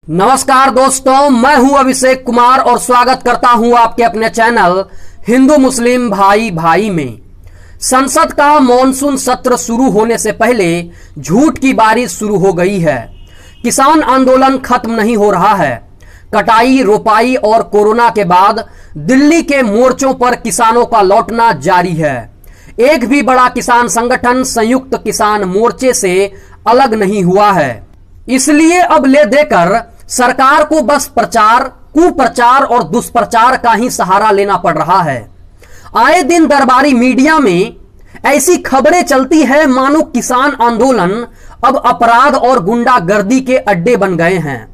नमस्कार दोस्तों, मैं हूं अभिषेक कुमार और स्वागत करता हूं आपके अपने चैनल हिंदू मुस्लिम भाई भाई में। संसद का मॉनसून सत्र शुरू होने से पहले झूठ की बारिश शुरू हो गई है। किसान आंदोलन खत्म नहीं हो रहा है। कटाई, रोपाई और कोरोना के बाद दिल्ली के मोर्चों पर किसानों का लौटना जारी है। एक भी बड़ा किसान संगठन संयुक्त किसान मोर्चे से अलग नहीं हुआ है। इसलिए अब ले देकर सरकार को बस प्रचार, कुप्रचार और दुष्प्रचार का ही सहारा लेना पड़ रहा है। आए दिन दरबारी मीडिया में ऐसी खबरें चलती है मानो किसान आंदोलन अब अपराध और गुंडागर्दी के अड्डे बन गए हैं,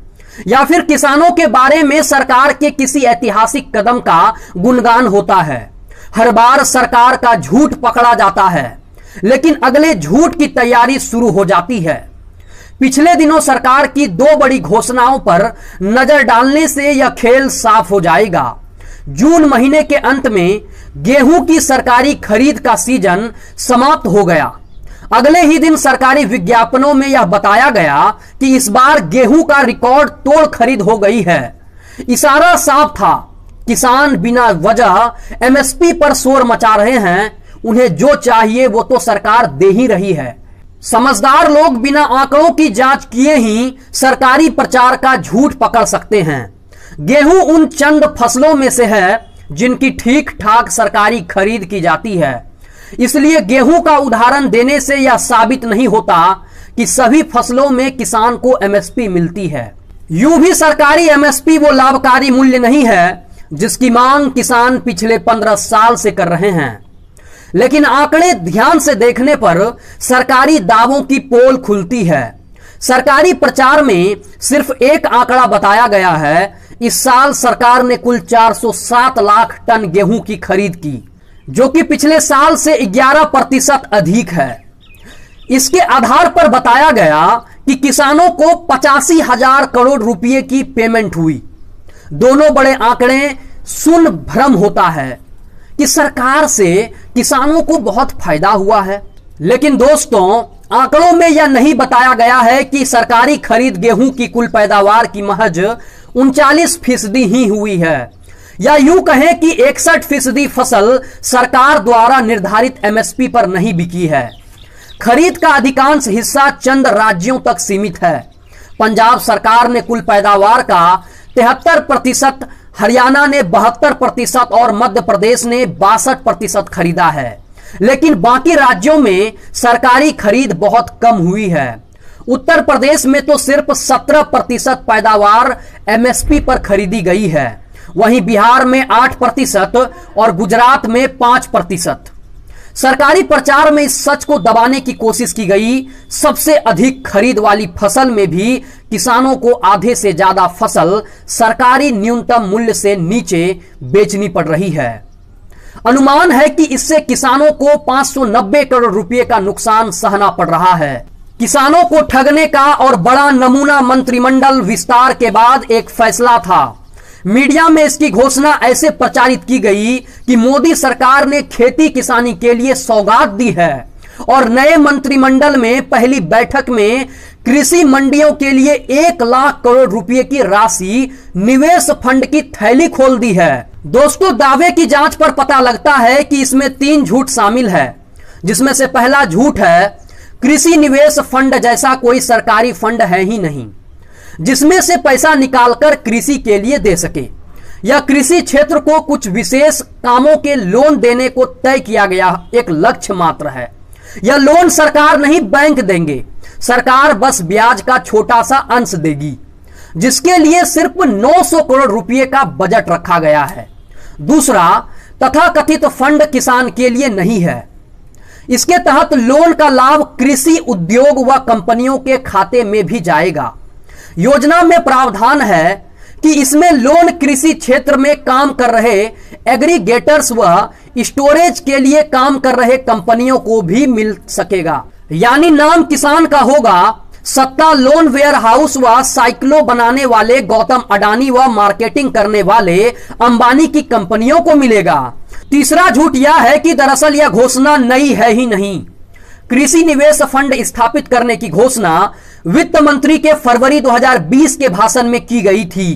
या फिर किसानों के बारे में सरकार के किसी ऐतिहासिक कदम का गुणगान होता है। हर बार सरकार का झूठ पकड़ा जाता है, लेकिन अगले झूठ की तैयारी शुरू हो जाती है। पिछले दिनों सरकार की दो बड़ी घोषणाओं पर नजर डालने से यह खेल साफ हो जाएगा। जून महीने के अंत में गेहूं की सरकारी खरीद का सीजन समाप्त हो गया। अगले ही दिन सरकारी विज्ञापनों में यह बताया गया कि इस बार गेहूं का रिकॉर्ड तोड़ खरीद हो गई है। इशारा साफ था, किसान बिना वजह एमएसपी पर शोर मचा रहे हैं। उन्हें जो चाहिए वो तो सरकार दे ही रही है। समझदार लोग बिना आंकड़ों की जांच किए ही सरकारी प्रचार का झूठ पकड़ सकते हैं। गेहूं उन चंद फसलों में से है जिनकी ठीक ठाक सरकारी खरीद की जाती है। इसलिए गेहूं का उदाहरण देने से यह साबित नहीं होता कि सभी फसलों में किसान को एमएसपी मिलती है। यूं भी सरकारी एमएसपी वो लाभकारी मूल्य नहीं है जिसकी मांग किसान पिछले 15 साल से कर रहे हैं। लेकिन आंकड़े ध्यान से देखने पर सरकारी दावों की पोल खुलती है। सरकारी प्रचार में सिर्फ एक आंकड़ा बताया गया है। इस साल सरकार ने कुल 407 लाख टन गेहूं की खरीद की, जो कि पिछले साल से 11% अधिक है। इसके आधार पर बताया गया कि किसानों को 85,000 करोड़ रुपए की पेमेंट हुई। दोनों बड़े आंकड़े सुन भ्रम होता है कि सरकार से किसानों को बहुत फायदा हुआ है। लेकिन दोस्तों, आंकड़ों में यह नहीं बताया गया है कि सरकारी खरीद गेहूं की कुल पैदावार की महज 39% ही हुई है, या यूं कहें कि 61% फसल सरकार द्वारा निर्धारित एमएसपी पर नहीं बिकी है। खरीद का अधिकांश हिस्सा चंद राज्यों तक सीमित है। पंजाब सरकार ने कुल पैदावार का 73%, हरियाणा ने 72% और मध्य प्रदेश ने 62% खरीदा है। लेकिन बाकी राज्यों में सरकारी खरीद बहुत कम हुई है। उत्तर प्रदेश में तो सिर्फ 17% पैदावार एमएसपी पर खरीदी गई है। वहीं बिहार में 8% और गुजरात में 5%। सरकारी प्रचार में इस सच को दबाने की कोशिश की गई। सबसे अधिक खरीद वाली फसल में भी किसानों को आधे से ज्यादा फसल सरकारी न्यूनतम मूल्य से नीचे बेचनी पड़ रही है। अनुमान है कि इससे किसानों को 590 करोड़ रुपए का नुकसान सहना पड़ रहा है। किसानों को ठगने का और बड़ा नमूना मंत्रिमंडल विस्तार के बाद एक फैसला था। मीडिया में इसकी घोषणा ऐसे प्रचारित की गई कि मोदी सरकार ने खेती किसानी के लिए सौगात दी है, और नए मंत्रिमंडल में पहली बैठक में कृषि मंडियों के लिए 1 लाख करोड़ रुपए की राशि निवेश फंड की थैली खोल दी है। दोस्तों, दावे की जांच पर पता लगता है कि इसमें 3 झूठ शामिल है, जिसमें से पहला झूठ है कृषि निवेश फंड जैसा कोई सरकारी फंड है ही नहीं जिसमें से पैसा निकालकर कृषि के लिए दे सके। यह कृषि क्षेत्र को कुछ विशेष कामों के लोन देने को तय किया गया एक लक्ष्य मात्र है। यह लोन सरकार नहीं, बैंक देंगे। सरकार बस ब्याज का छोटा सा अंश देगी, जिसके लिए सिर्फ 900 करोड़ रुपए का बजट रखा गया है। दूसरा, तथाकथित फंड किसान के लिए नहीं है। इसके तहत लोन का लाभ कृषि उद्योग व कंपनियों के खाते में भी जाएगा। योजना में प्रावधान है कि इसमें लोन कृषि क्षेत्र में काम कर रहे एग्रीगेटर्स व स्टोरेज के लिए काम कर रहे कंपनियों को भी मिल सकेगा। यानी नाम किसान का होगा, सत्ता लोन वेयर हाउस व साइक्लो बनाने वाले गौतम अडानी व मार्केटिंग करने वाले अंबानी की कंपनियों को मिलेगा। तीसरा झूठ यह है कि दरअसल यह घोषणा नई है ही नहीं। कृषि निवेश फंड स्थापित करने की घोषणा वित्त मंत्री के फरवरी 2020 के भाषण में की गई थी।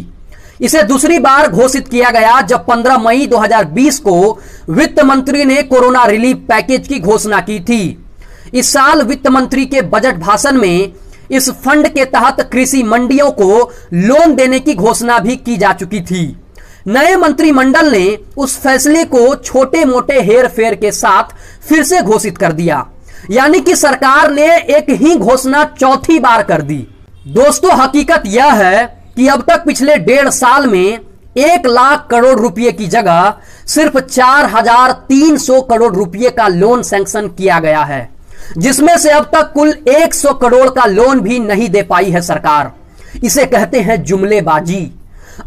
इसे दूसरी बार घोषित किया गया जब 15 मई 2020 को वित्त मंत्री ने कोरोना रिलीफ पैकेज की घोषणा की थी। इस साल वित्त मंत्री के बजट भाषण में इस फंड के तहत कृषि मंडियों को लोन देने की घोषणा भी की जा चुकी थी। नए मंत्रिमंडल ने उस फैसले को छोटे मोटे हेर फेर के साथ फिर से घोषित कर दिया, यानी कि सरकार ने एक ही घोषणा चौथी बार कर दी। दोस्तों, हकीकत यह है कि अब तक पिछले 1.5 साल में 1 लाख करोड़ रुपए की जगह सिर्फ 4,300 करोड़ रुपए का लोन सैंक्शन किया गया है, जिसमें से अब तक कुल 100 करोड़ का लोन भी नहीं दे पाई है सरकार। इसे कहते हैं जुमलेबाजी।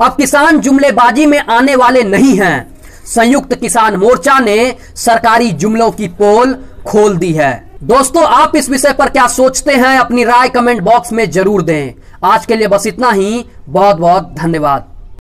अब किसान जुमलेबाजी में आने वाले नहीं हैं। संयुक्त किसान मोर्चा ने सरकारी जुमलों की पोल खोल दी है। दोस्तों, आप इस विषय पर क्या सोचते हैं? अपनी राय कमेंट बॉक्स में जरूर दें। आज के लिए बस इतना ही। बहुत बहुत धन्यवाद।